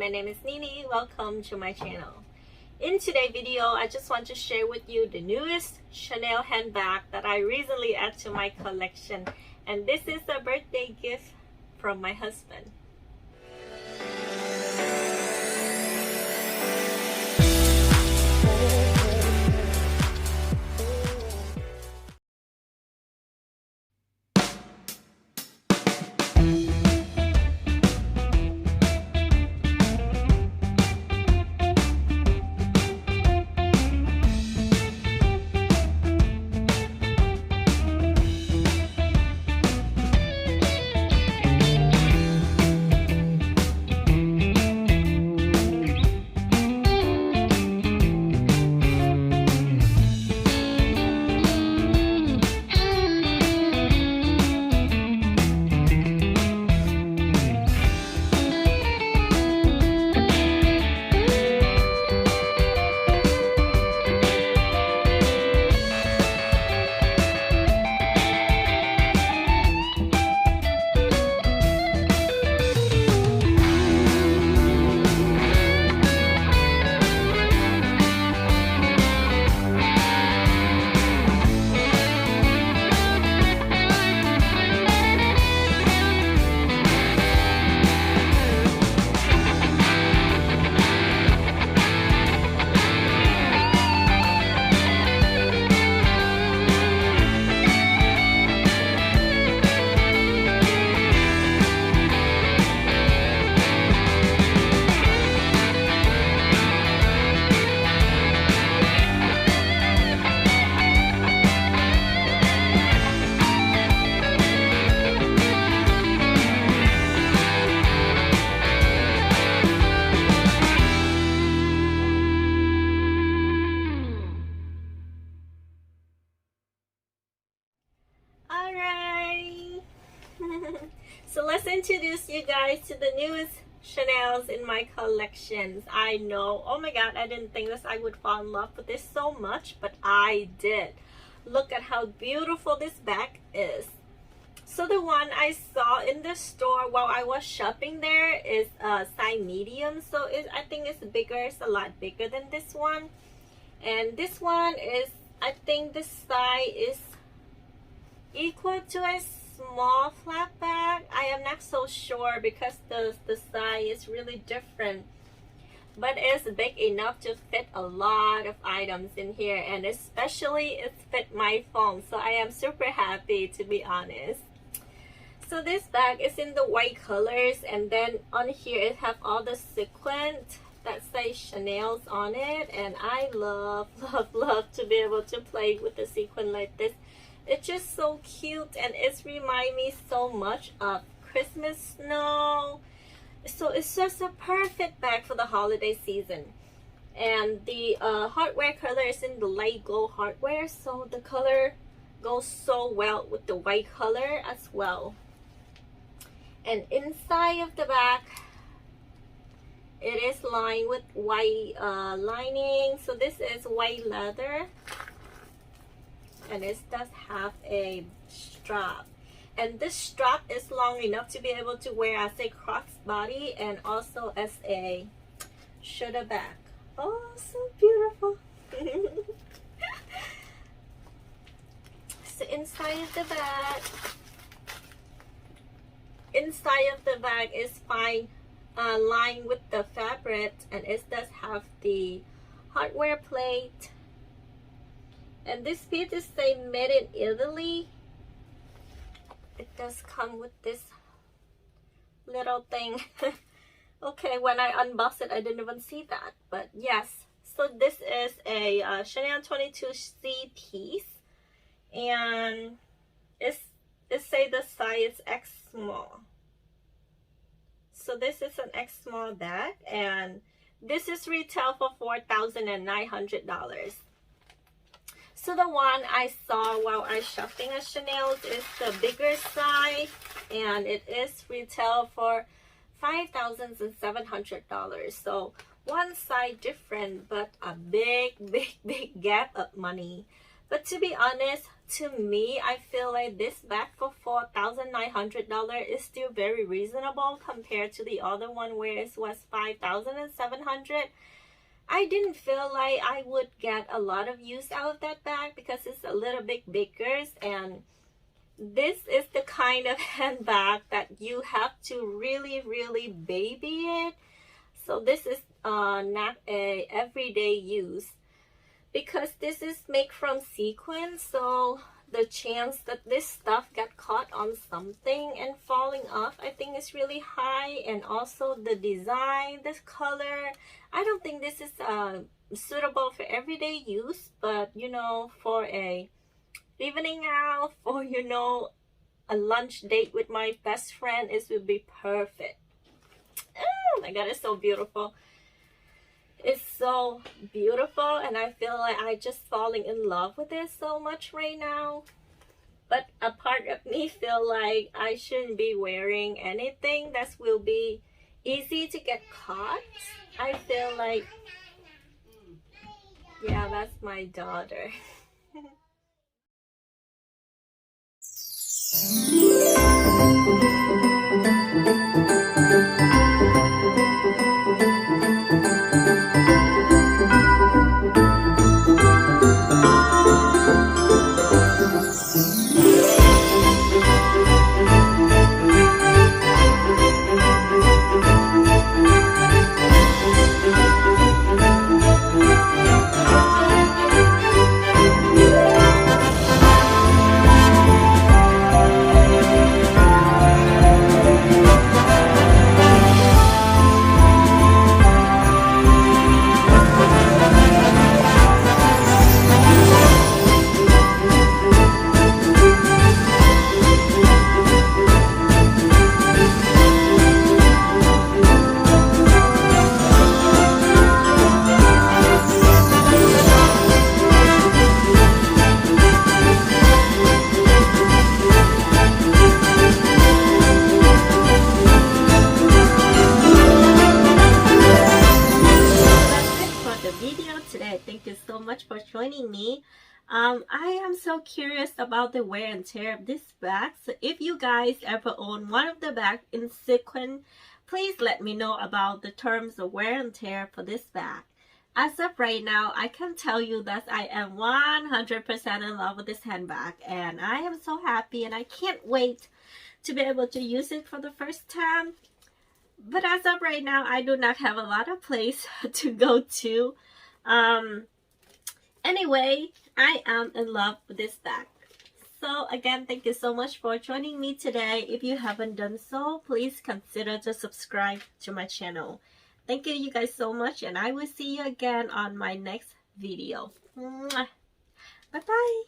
my name is Nini. Welcome to my channel. In today's video, I just want to share with you the newest Chanel handbag that I recently added to my collection. And this is a birthday gift from my husband. So let's introduce you guys to the newest Chanel's in my collections. I know, oh my god, I didn't think this I would fall in love with this so much, but I did. Look at how beautiful this bag is. So the one I saw in the store while I was shopping there is a size medium, so I think it's bigger. It's a lot bigger than this one, and this one is, I think this size is equal to a small flat bag. I am not so sure because the size is really different, but it's big enough to fit a lot of items in here, and especially it fit my phone, so I am super happy, to be honest. So this bag is in the white colors, and then on here it have all the sequins that say Chanel's on it, and I love to be able to play with the sequin like this. It's just so cute, and it's remind me so much of Christmas snow. So it's just a perfect bag for the holiday season. And the hardware color is in the light gold hardware, so the color goes so well with the white color as well. And inside of the bag, it is lined with white lining. So this is white leather, and it does have a strap, and this strap is long enough to be able to wear as a crossbody and also as a shoulder bag. Oh, so beautiful. So inside of the bag is fine lined with the fabric, and it does have the hardware plate. And this piece is say made in Italy. It does come with this little thing. Okay, when I unboxed it, I didn't even see that. But yes, so this is a Chanel 22C piece, and it say the size X small. So this is an X small bag, and this is retail for $4,900. So the one I saw while I was shopping at Chanel's is the bigger size, and it is retail for $5,700. So one size different, but a big gap of money. But to be honest, to me, I feel like this bag for $4,900 is still very reasonable compared to the other one where it was $5,700. I didn't feel like I would get a lot of use out of that bag because it's a little bit bigger, and this is the kind of handbag that you have to really baby it. So this is not a everyday use because this is made from sequins, so the chance that this stuff got caught on something and falling off, I think, is really high. And also the design, this color, I don't think this is suitable for everyday use, but you know, for a evening out, for, you know, a lunch date with my best friend, it would be perfect. Oh my god, it's so beautiful. It's so beautiful, and I feel like I just falling in love with it so much right now. But a part of me feel like I shouldn't be wearing anything that will be easy to get caught. I feel like, yeah, that's my daughter. Today, thank you so much for joining me. I am so curious about the wear and tear of this bag. So if you guys ever own one of the bags in sequin, please let me know about the terms of wear and tear for this bag. As of right now, I can tell you that I am 100% in love with this handbag, and I am so happy, and I can't wait to be able to use it for the first time. But as of right now, I do not have a lot of place to go to. Anyway, I am in love with this bag. So again, thank you so much for joining me today. If you haven't done so, please consider to subscribe to my channel. Thank you guys so much, and I will see you again on my next video. Bye bye.